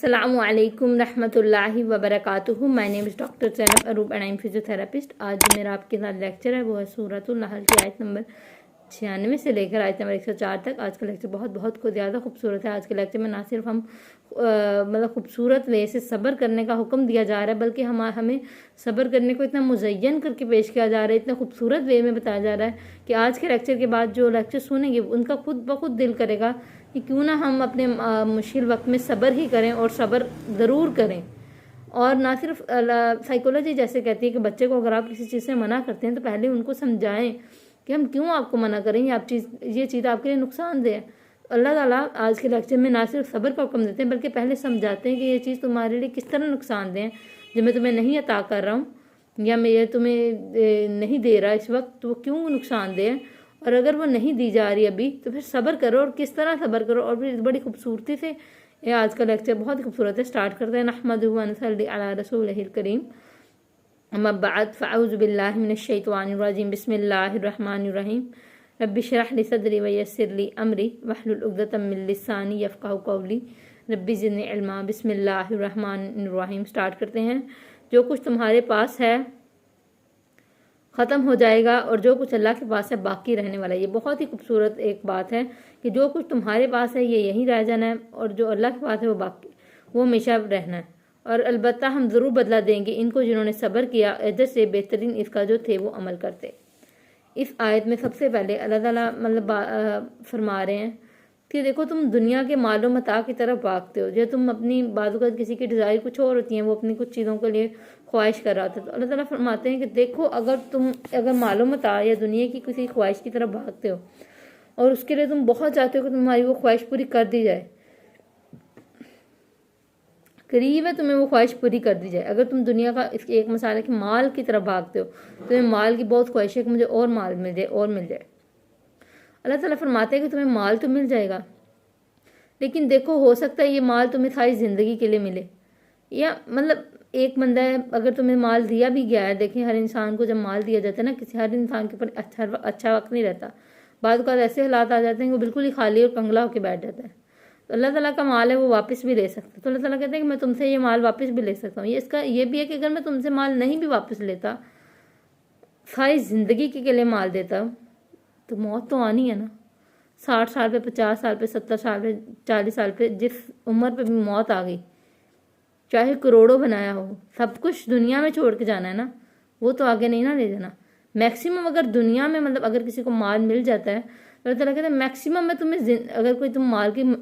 السلام علیکم رحمۃ اللہ وبرکاتہ. My name is doctor Zainab Aroob and I am physiotherapist. آج جو میرا آپ کے ساتھ لیکچر ہے وہ ہے سورۃ النحل کی آیت نمبر 96 سے لے کر آیت نمبر 104 تک. آج کا لیکچر بہت کو زیادہ خوبصورت ہے. آج کے لیکچر میں نہ صرف ہم خوبصورت وے سے صبر کرنے کا حکم دیا جا رہا ہے، بلکہ ہمیں صبر کرنے کو اتنا مزین کر کے پیش کیا جا رہا ہے، اتنا خوبصورت وے میں بتایا جا رہا ہے کہ آج کے لیکچر کے بعد جو لیکچر سنیں گے ان کا خود بخود دل کرے گا کہ کیوں نہ ہم اپنے مشکل وقت میں صبر ہی کریں، اور صبر ضرور کریں. اور نہ صرف سائیکولوجی جیسے کہتی ہے کہ بچے کو اگر آپ کسی چیز سے منع کرتے ہیں تو پہلے ان کو سمجھائیں کہ ہم کیوں آپ کو منع کریں، یہ چیز آپ کے لیے نقصان دہ ہے. اللہ تعالیٰ آج کے لیکچر میں نہ صرف صبر کا حکم دیتے ہیں بلکہ پہلے سمجھاتے ہیں کہ یہ چیز تمہارے لیے کس طرح نقصان دہ ہے، جو میں تمہیں نہیں عطا کر رہا ہوں یا میں یہ تمہیں نہیں دے رہا اس وقت، تو وہ کیوں نقصان دہ ہے، اور اگر وہ نہیں دی جا رہی ابھی تو پھر صبر کرو، اور کس طرح صبر کرو. اور پھر بڑی خوبصورتی سے یہ آج کا لیکچر بہت ہی خوبصورت ہے. اسٹارٹ کرتے ہیں. نحمدہ و نصلی علی رسولہ الکریم. اما بعد فاعوذ باللہ من الشیطان الرجیم. بسم اللہ الرحمن الرحیم. رب اشرح لی صدری ویسر لی امری واحلل عقدۃ من لسانی یفقہوا قولی. رب زدنی علما. بسم اللہ الرحمن الرحیم. اسٹارٹ کرتے ہیں. جو کچھ تمہارے پاس ہے ختم ہو جائے گا، اور جو کچھ اللہ کے پاس ہے باقی رہنے والا ہے. یہ بہت ہی خوبصورت ایک بات ہے کہ جو کچھ تمہارے پاس ہے یہ یہیں رہ جانا ہے، اور جو اللہ کے پاس ہے وہ ہمیشہ رہنا ہے. اور البتہ ہم ضرور بدلہ دیں گے ان کو جنہوں نے صبر کیا، اجر سے بہترین اس کا جو تھے وہ عمل کرتے. اس آیت میں سب سے پہلے اللہ تعالیٰ فرما رہے ہیں کہ دیکھو تم دنیا کے مال و متاع کی طرف بھاگتے ہو. جو تم اپنی بعض اوقات کسی کی ڈیزائر کچھ اور ہوتی ہیں، وہ اپنی کچھ چیزوں کے لیے خواہش کر رہا ہوتا ہے، تو اللہ تعالیٰ فرماتے ہیں کہ دیکھو اگر مال و متاع یا دنیا کی کسی خواہش کی طرف بھاگتے ہو اور اس کے لیے تم بہت چاہتے ہو کہ تمہاری وہ خواہش پوری کر دی جائے، قریب ہے تمہیں وہ خواہش پوری کر دی جائے. اگر تم دنیا کا اس ایک مسئلہ ہے کہ مال کی طرف بھاگتے ہو، تمہیں مال کی بہت خواہش ہے کہ مجھے اور مال مل جائے اور مل جائے. اللہ تعالیٰ فرماتے ہیں کہ تمہیں مال تو مل جائے گا، لیکن دیکھو ہو سکتا ہے یہ مال تمہیں ساری زندگی کے لیے ملے. یا ایک بندہ ہے، اگر تمہیں مال دیا بھی گیا ہے، دیکھیں ہر انسان کو جب مال دیا جاتا ہے نا، ہر انسان کے اوپر اچھا وقت نہیں رہتا. بعض اوقات ایسے حالات آ جاتے ہیں کہ وہ بالکل ہی خالی اور کنگلا ہو کے بیٹھ جاتا ہے. تو اللہ تعالیٰ کا مال ہے وہ واپس بھی لے سکتا ہے. تو اللہ تعالیٰ کہتے ہیں کہ میں تم سے یہ مال واپس بھی لے سکتا ہوں. یہ بھی ہے کہ اگر میں تم سے مال نہیں بھی واپس لیتا، ساری زندگی کے لیے مال دیتا ہوں، تو موت تو آنی ہے نا. 60 سال پہ، 50 سال پہ، 70 سال پہ، 40 سال پہ، جس عمر پہ بھی موت آ گئی، چاہے کروڑوں بنایا ہو، سب کچھ دنیا میں چھوڑ کے جانا ہے نا، وہ تو آگے نہیں نا لے جانا. میکسیمم اگر دنیا میں اگر کسی کو مال مل جاتا ہے، اللہ تعالیٰ کہتے ہیں میکسیمم میں تمہیں اگر کوئی تم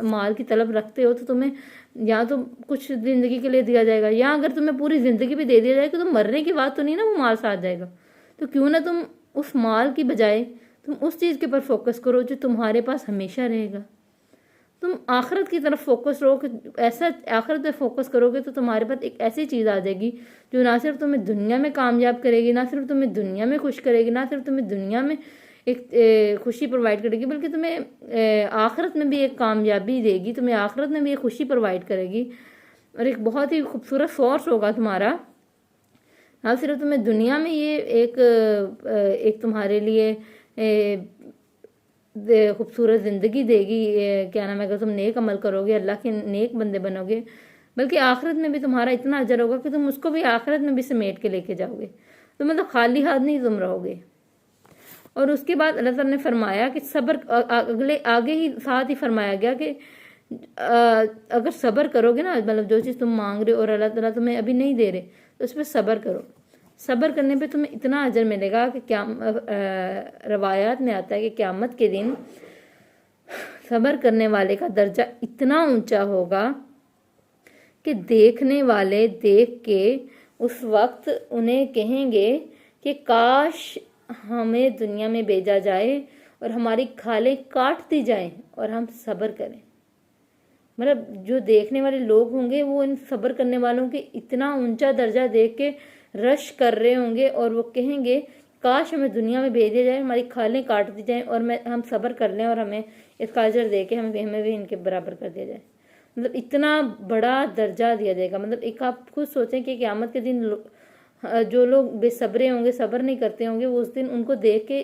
مال کی طلب رکھتے ہو تو تمہیں یا تو کچھ زندگی کے لیے دیا جائے گا، یا اگر تمہیں پوری زندگی بھی دے دیا جائے گا تو مرنے کی بات تو نہیں نا وہ مال ساتھ جائے گا. تو کیوں نہ تم اس مال کی بجائے تم اس چیز کے پر فوکس کرو جو تمہارے پاس ہمیشہ رہے گا. تم آخرت کی طرف فوکس رہو کہ ایسا آخرت پہ فوکس کرو گے تو تمہارے پاس ایک ایسی چیز آ جائے گی جو نہ صرف تمہیں دنیا میں کامیاب کرے گی، نہ صرف تمہیں دنیا میں خوش کرے گی، نہ صرف تمہیں دنیا میں ایک خوشی پرووائڈ کرے گی، بلکہ تمہیں آخرت میں بھی ایک کامیابی دے گی، تمہیں آخرت میں بھی ایک خوشی پرووائڈ کرے گی، اور ایک بہت ہی خوبصورت سورس ہوگا تمہارا. نہ صرف تمہیں دنیا میں یہ ایک تمہارے لیے خوبصورت زندگی دے گی، کیا نام ہے، اگر تم نیک عمل کرو گے، اللہ کے نیک بندے بنو گے، بلکہ آخرت میں بھی تمہارا اتنا اجر ہوگا کہ تم اس کو بھی آخرت میں بھی سمیٹ کے لے کے جاؤ گے. تو خالی ہاتھ نہیں تم رہو گے. اور اس کے بعد اللہ تعالیٰ نے فرمایا کہ صبر، آگے ہی ساتھ ہی فرمایا گیا کہ اگر صبر کرو گے نا، جو چیز تم مانگ رہے اور اللہ تعالیٰ تمہیں ابھی نہیں دے رہے، تو اس پہ صبر کرو. صبر کرنے پہ تمہیں اتنا اجر ملے گا کہ روایات میں آتا ہے کہ قیامت کے دن صبر کرنے والے کا درجہ اتنا اونچا ہوگا کہ دیکھنے والے دیکھ کے اس وقت انہیں کہیں گے کہ کاش ہمیں دنیا میں بھیجا جائے اور ہماری کھالیں کاٹ دی جائیں اور ہم صبر کریں. جو دیکھنے والے لوگ ہوں گے وہ ان صبر کرنے والوں کے اتنا اونچا درجہ دیکھ کے رش کر رہے ہوں گے، اور وہ کہیں گے کاش ہمیں دنیا میں بھیج دیا جائے، ہماری کھالیں کاٹ دی جائیں اور ہم صبر کر لیں، اور ہمیں اس کا اجر دے کے ہمیں بھی ان کے برابر کر دیا جائے. اتنا بڑا درجہ دیا جائے گا. ایک آپ خود سوچیں کہ قیامت کے دن جو لوگ بے صبرے ہوں گے، صبر نہیں کرتے ہوں گے، وہ اس دن ان کو دیکھ کے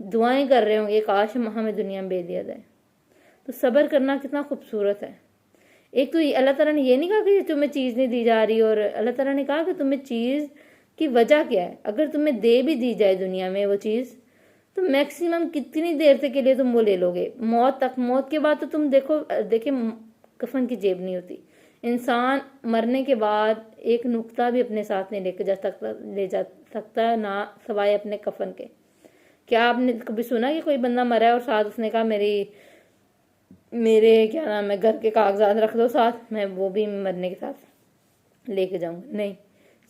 دعائیں کر رہے ہوں گے کاش ہمیں دنیا میں بھیج دیا جائے. تو صبر کرنا کتنا خوبصورت ہے. ایک تو اللہ تعالیٰ نے یہ نہیں کہا کہ تمہیں چیز نہیں دی جا رہی، اور اللہ تعالیٰ نے کہا کہ تمہیں چیز کی وجہ کیا ہے. اگر تمہیں دے بھی دی جائے دنیا میں وہ چیز تو میکسیمم کتنی دیر تک کے لیے تم وہ لے لو گے، موت تک. موت کے بعد تو تم دیکھیں کفن کی جیب نہیں ہوتی. انسان مرنے کے بعد ایک نقطہ بھی اپنے ساتھ نہیں لے جا سکتا نہ سوائے اپنے کفن کے. کیا آپ نے کبھی سنا کہ کوئی بندہ مرا ہے اور ساتھ اس نے کہا میرے کیا نام ہے گھر کے کاغذات رکھ دو ساتھ، میں وہ بھی مرنے کے ساتھ لے کے جاؤں گا؟ نہیں،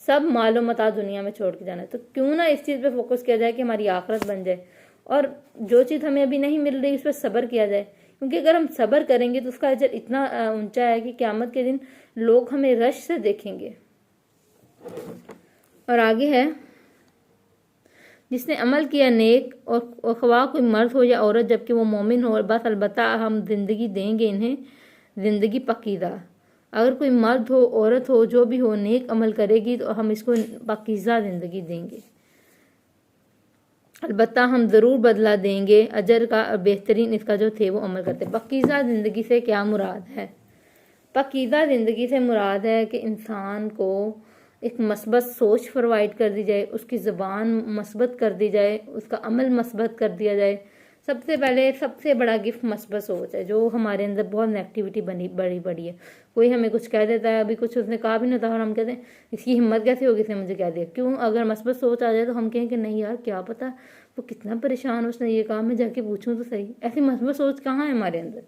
سب مال و متاع دنیا میں چھوڑ کے جانا ہے. تو کیوں نہ اس چیز پہ فوکس کیا جائے کہ ہماری آخرت بن جائے، اور جو چیز ہمیں ابھی نہیں مل رہی اس پہ صبر کیا جائے. کیونکہ اگر ہم صبر کریں گے تو اس کا اجر اتنا اونچا ہے کہ قیامت کے دن لوگ ہمیں رش سے دیکھیں گے. اور آگے ہے، جس نے عمل کیا نیک، اور خواہ کوئی مرد ہو یا عورت جبکہ وہ مومن ہو، بس البتہ ہم زندگی دیں گے انہیں زندگی پکیزہ. اگر کوئی مرد ہو عورت ہو جو بھی ہو نیک عمل کرے گی تو ہم اس کو پکیزہ زندگی دیں گے، البتہ ہم ضرور بدلہ دیں گے اجر کا بہترین اس کا جو تھے وہ عمل کرتے. پکیزہ زندگی سے کیا مراد ہے؟ پکیزہ زندگی سے مراد ہے کہ انسان کو ایک مثبت سوچ پرووائڈ کر دی جائے، اس کی زبان مثبت کر دی جائے، اس کا عمل مثبت کر دیا جائے. سب سے پہلے سب سے بڑا گفٹ مثبت سوچ ہے، جو ہمارے اندر بہت نیگیٹیوٹی بڑی ہے. کوئی ہمیں کچھ کہہ دیتا ہے، ابھی کچھ اس نے کہا بھی نہیں تھا اور ہم کہتے ہیں اس کی ہمت کیسے ہوگی اس نے مجھے کہہ دیا. کیوں؟ اگر مثبت سوچ آ جائے تو ہم کہیں کہ نہیں یار کیا پتا وہ کتنا پریشان ہو، اس نے یہ کہا میں جا کے پوچھوں تو صحیح. ایسی مثبت سوچ کہاں ہے ہمارے اندر؟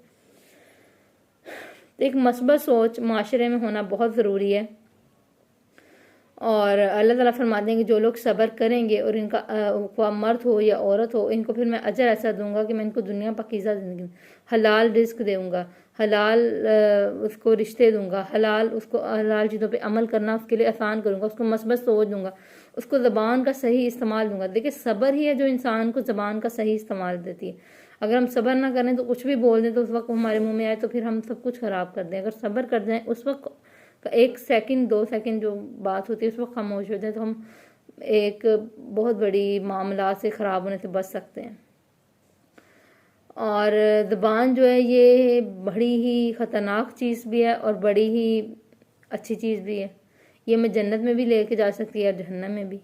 ایک مثبت سوچ معاشرے میں ہونا بہت ضروری ہے. اور اللہ تعالیٰ فرماتے ہیں کہ جو لوگ صبر کریں گے اور ان کا خواہ مرد ہو یا عورت ہو، ان کو پھر میں اجر ایسا دوں گا کہ میں ان کو دنیا پکیزہ زندگی حلال رزق دوں گا، حلال اس کو رشتے دوں گا، حلال اس کو حلال چیزوں پہ عمل کرنا اس کے لیے آسان کروں گا، اس کو مثبت سوچ دوں گا، اس کو زبان کا صحیح استعمال دوں گا. دیکھیں صبر ہی ہے جو انسان کو زبان کا صحیح استعمال دیتی ہے. اگر ہم صبر نہ کریں تو کچھ بھی بول دیں تو اس وقت ہمارے منہ میں آئے تو پھر ہم سب کچھ خراب کر دیں. اگر صبر کر جائیں اس وقت ایک سیکنڈ 2 سیکنڈ جو بات ہوتی ہے اس وقت خاموش ہو جائے تو ہم ایک بہت بڑی معاملات سے خراب ہونے سے بچ سکتے ہیں. اور زبان جو ہے یہ بڑی ہی خطرناک چیز بھی ہے اور بڑی ہی اچھی چیز بھی ہے. یہ ہمیں جنت میں بھی لے کے جا سکتی ہے اور جہنم میں بھی.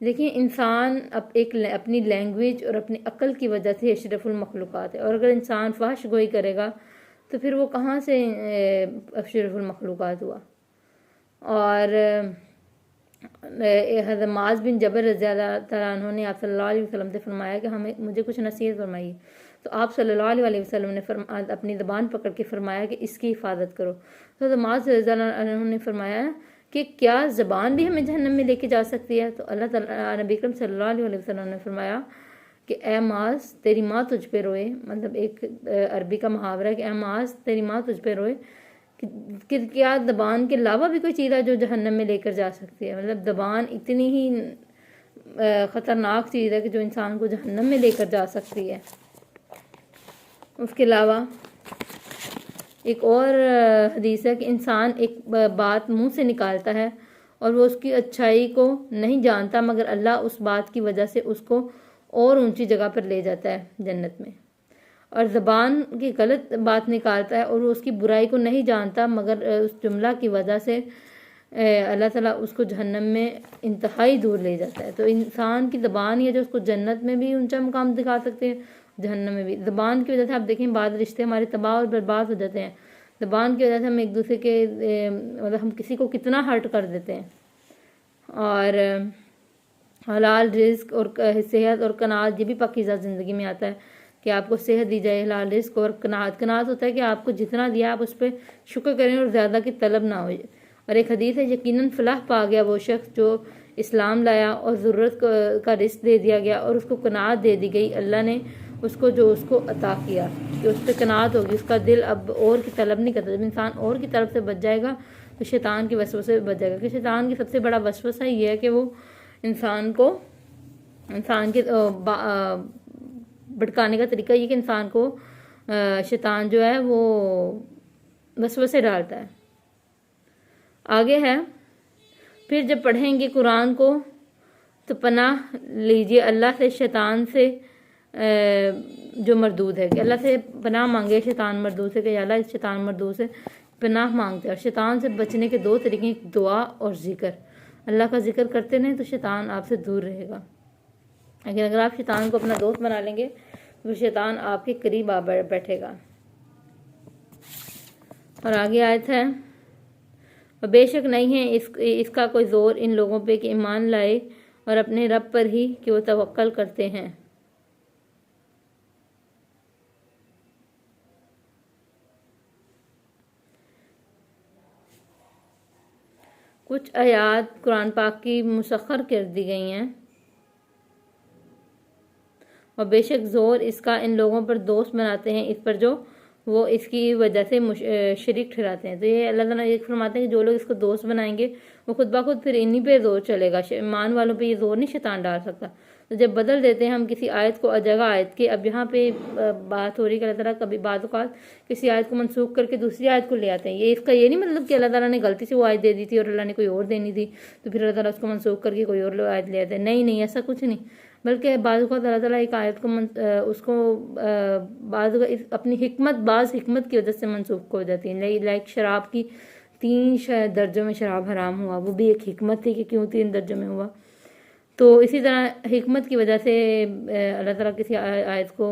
دیکھیں انسان اپنی لینگویج اور اپنی عقل کی وجہ سے اشرف المخلوقات ہے، اور اگر انسان فحش گوئی کرے گا تو پھر وہ کہاں سے اشرف المخلوقات ہوا. اور حضرت معاذ بن جبل رضی اللہ تعالیٰ عنہ نے آپ صلی اللہ علیہ وسلم سے فرمایا کہ مجھے کچھ نصیحت فرمائیے. تو آپ صلی اللہ علیہ وسلم نے اپنی زبان پکڑ کے فرمایا کہ اس کی حفاظت کرو. تو حضرت معاذ رضی اللہ عنہ نے فرمایا کہ کیا زبان بھی ہمیں جہنم میں لے کے جا سکتی ہے؟ تو اللہ تعالیٰ نبی اکرم صلی اللہ علیہ وسلم نے فرمایا کہ اے معاذ تیری ماں تجھ پہ روئے. مطلب ایک عربی کا محاورہ ہے کہ اے معاذ تیری ماں تجھ پہ روئے، کہ کیا زبان کے علاوہ بھی کوئی چیز ہے جو جہنم میں لے کر جا سکتی ہے. مطلب زبان اتنی ہی خطرناک چیز ہے کہ جو انسان کو جہنم میں لے کر جا سکتی ہے. اس کے علاوہ ایک اور حدیث ہے کہ انسان ایک بات منہ سے نکالتا ہے اور وہ اس کی اچھائی کو نہیں جانتا مگر اللہ اس بات کی وجہ سے اس کو اور اونچی جگہ پر لے جاتا ہے جنت میں. اور زبان کی غلط بات نکالتا ہے اور وہ اس کی برائی کو نہیں جانتا مگر اس جملہ کی وجہ سے اللہ تعالیٰ اس کو جہنم میں انتہائی دور لے جاتا ہے. تو انسان کی زبان ہی ہے جو اس کو جنت میں بھی اونچا مقام دکھا سکتے ہیں، جہنم میں بھی. زبان کی وجہ سے آپ دیکھیں بعض رشتے ہمارے تباہ اور برباد ہو جاتے ہیں. زبان کی وجہ سے ہم ایک دوسرے کے مطلب ہم کسی کو کتنا ہرٹ کر دیتے ہیں. اور حلال رزق اور صحت اور قناعت یہ بھی پاکیزہ زندگی میں آتا ہے کہ آپ کو صحت دی جائے، حلال رزق اور قناعت ہوتا ہے کہ آپ کو جتنا دیا آپ اس پہ شکر کریں اور زیادہ کی طلب نہ ہو. اور ایک حدیث ہے یقیناً فلاح پا گیا وہ شخص جو اسلام لایا اور ضرورت کا رزق دے دیا گیا اور اس کو قناعت دے دی گئی اللہ نے اس کو جو اس کو عطا کیا کہ اس پہ قناعت ہوگی، اس کا دل اب اور کی طلب نہیں کرتا. جب انسان اور کی طرف سے بچ جائے گا تو شیطان کی وسوسے سے بچ جائے گا. کہ شیطان کی سب سے بڑا وسوسہ یہ ہے کہ وہ انسان کے بھٹکانے کا طریقہ یہ کہ انسان کو شیطان جو ہے وہ وسوسے ڈالتا ہے. آگے ہے پھر جب پڑھیں گے قرآن کو تو پناہ لیجئے اللہ سے شیطان سے جو مردود ہے، کہ اللہ سے پناہ مانگے شیطان مردود سے کہ یا اللہ اس شیطان مردود سے پناہ مانگتے ہیں، اور شیطان سے بچنے کے دو طریقے، دعا اور ذکر۔ اللہ کا ذکر کرتے رہیں تو شیطان آپ سے دور رہے گا، لیکن اگر آپ شیطان کو اپنا دوست بنا لیں گے تو شیطان آپ کے قریب آ بیٹھے گا۔ اور آگے آیت ہے، اور بے شک نہیں ہے اس کا کوئی زور ان لوگوں پہ کہ ایمان لائے اور اپنے رب پر ہی کہ وہ توکل کرتے ہیں۔ کچھ آیات قرآن پاک کی مسخر کر دی گئی ہیں، اور بے شک زور اس کا ان لوگوں پر دوست بناتے ہیں اس پر جو وہ اس کی وجہ سے شریک ٹھہراتے ہیں۔ تو یہ اللہ تعالیٰ یہ فرماتے ہیں کہ جو لوگ اس کو دوست بنائیں گے وہ خود بخود پھر انہی پہ زور چلے گا، ایمان والوں پہ یہ زور نہیں شیطان ڈال سکتا۔ تو جب بدل دیتے ہیں ہم کسی آیت کو جگہ آیت کے، اب یہاں پہ بات ہو رہی ہے کہ اللہ تعالیٰ کبھی بعض اوقات کسی آیت کو منسوخ کر کے دوسری آیت کو لے آتے ہیں۔ اس کا یہ نہیں مطلب کہ اللہ تعالیٰ نے غلطی سے وہ آیت دے دی تھی اور اللہ نے کوئی اور دینی تھی تو پھر اللہ تعالیٰ اس کو منسوخ کر کے کوئی اور آیت لے آتے ہیں۔ نہیں، ایسا کچھ نہیں، بلکہ بعض اوقات اللہ تعالیٰ ایک آیت کو اس کو بعض اپنی بعض حکمت کی وجہ سے منسوخ ہو جاتی ہے۔ لائک شراب کی 3 درجوں میں شراب حرام ہوا، وہ بھی ایک حکمت تھی کہ کیوں 3 درجوں میں ہوا۔ تو اسی طرح حکمت کی وجہ سے اللہ تعالیٰ کسی آیت کو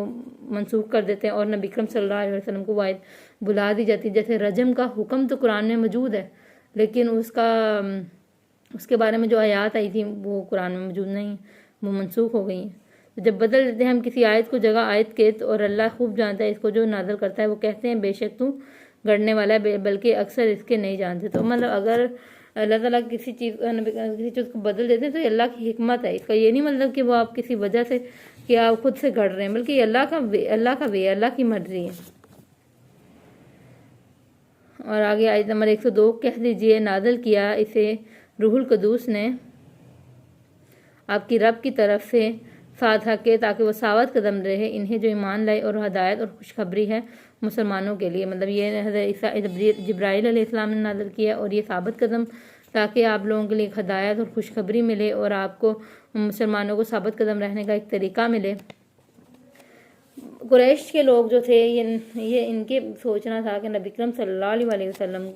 منسوخ کر دیتے ہیں اور نبی اکرم صلی اللہ علیہ وسلم کو وہ آیت بلا دی جاتی ہے۔ جیسے رجم کا حکم تو قرآن میں موجود ہے، لیکن اس کے بارے میں جو آیات آئی تھیں وہ قرآن میں موجود نہیں، وہ منسوخ ہو گئی ہیں۔ جب بدل دیتے ہیں ہم کسی آیت کو جگہ آیت کے، اور اللہ خوب جانتا ہے اس کو جو نازل کرتا ہے، وہ کہتے ہیں بے شک تو گڑنے والا ہے، بلکہ اکثر اس کے نہیں جانتے۔ تو مطلب اگر اللہ تعالیٰ کسی چیز کو بدل دیتے ہیں تو یہ اللہ کی حکمت ہے، اس کا یہ نہیں مطلب کہ وہ آپ کسی وجہ سے کہ آپ خود سے گڑ رہے ہیں، بلکہ یہ اللہ کی مرضی ہے۔ اور آگے آیت نمبر 102، کہہ دیجئے نازل کیا اسے روح القدس نے آپ کی رب کی طرف سے ساتھ کے، تاکہ وہ ثابت قدم رہے انہیں جو ایمان لائے، اور ہدایت اور خوشخبری ہے مسلمانوں کے لیے۔ مطلب یہ حضرت جبرائیل علیہ السلام نے نازل کیا، اور یہ ثابت قدم تاکہ آپ لوگوں کے لیے ہدایت اور خوشخبری ملے اور آپ کو مسلمانوں کو ثابت قدم رہنے کا ایک طریقہ ملے۔ قریش کے لوگ جو تھے یہ ان کے سوچنا تھا کہ نبی اکرم صلی اللہ علیہ وسلم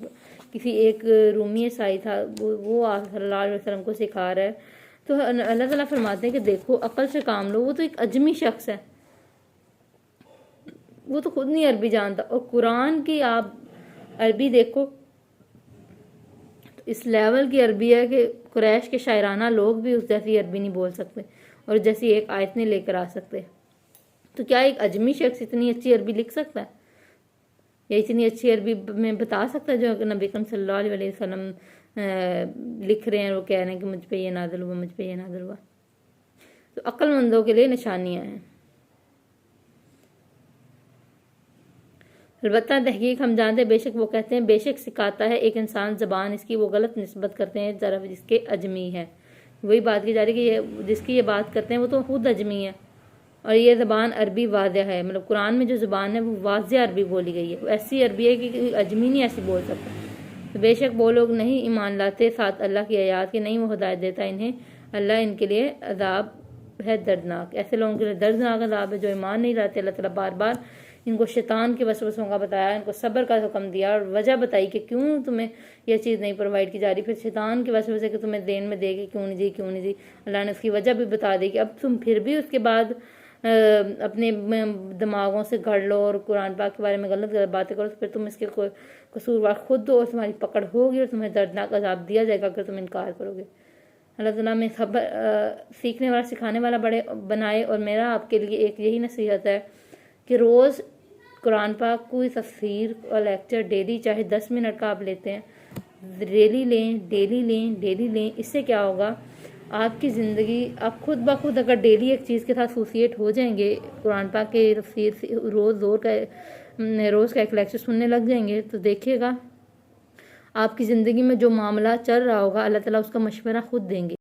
کسی ایک رومی عیسائی تھا، وہ آپ صلی اللہ علیہ وسلم کو سکھا رہا ہے۔ تو اللہ تعالیٰ فرماتے ہیں کہ دیکھو عقل سے کام لو، وہ تو ایک اجمی شخص ہے، وہ تو خود نہیں عربی جانتا، اور قرآن کی آپ عربی دیکھو تو اس لیول کی عربی ہے کہ قریش کے شاعرانہ لوگ بھی اس جیسی عربی نہیں بول سکتے اور جیسی ایک آیت نہیں لے کر آ سکتے۔ تو کیا ایک اجمی شخص اتنی اچھی عربی لکھ سکتا ہے یا اتنی اچھی عربی میں بتا سکتا ہے جو نبی اکرم صلی اللہ علیہ وسلم لکھ رہے ہیں، وہ کہہ رہے ہیں کہ مجھ پہ یہ نازل ہوا، مجھ پہ یہ نازل ہوا۔ تو عقل مندوں کے لیے نشانیاں ہیں۔ البتہ تحقیق ہم جانتے ہیں، بے شک وہ کہتے ہیں بے شک سکھاتا ہے ایک انسان زبان اس کی، وہ غلط نسبت کرتے ہیں طرف جس کے اجمی ہے۔ وہی بات کی جا رہی ہے کہ جس کی یہ بات کرتے ہیں وہ تو خود اجمی ہے، اور یہ زبان عربی واضح ہے، مطلب قرآن میں جو زبان ہے وہ واضح عربی بولی گئی ہے، ایسی عربی ہے کہ اجمی نہیں ایسی بول سکتا۔ تو بے شک وہ لوگ نہیں ایمان لاتے ساتھ اللہ کی آیات کے، نہیں وہ ہدایت دیتا انہیں، اللہ ان کے لیے عذاب ہے دردناک۔ ایسے لوگوں کے لیے دردناک عذاب ہے جو ایمان نہیں لاتے۔ اللہ تعالیٰ بار بار ان کو شیطان کے وسوسوں کا بتایا، ان کو صبر کا حکم دیا اور وجہ بتائی کہ کیوں تمہیں یہ چیز نہیں پرووائڈ کی جا رہی، پھر شیطان کے وسوسے کہ تمہیں دین میں دے گی کیوں نہیں دی، اللہ نے اس کی وجہ بھی بتا دی کہ اب تم پھر بھی اس کے بعد اپنے دماغوں سے گھڑ لو اور قرآن پاک کے بارے میں غلط باتیں کرو، تو پھر تم اس کے قصوروار خود ہو اور تمہاری پکڑ ہوگی اور تمہیں دردناک عذاب دیا جائے گا اگر تم انکار کرو گے۔ اللہ تعالیٰ میں خبر سیکھنے والا سکھانے والا بنائے۔ اور میرا آپ کے لیے ایک یہی نصیحت ہے کہ روز قرآن پاک کوئی تفسیر اور لیکچر ڈیلی، چاہے 10 منٹ کا آپ لیتے ہیں، ڈیلی لیں۔ اس سے کیا ہوگا، آپ کی زندگی آپ خود بخود اگر ڈیلی ایک چیز کے ساتھ ایسوسیٹ ہو جائیں گے، قرآن پاک کے تفسیر سے روز کا ایک لیکچر سننے لگ جائیں گے، تو دیکھیے گا آپ کی زندگی میں جو معاملہ چل رہا ہوگا اللہ تعالیٰ اس کا مشورہ خود دیں گے۔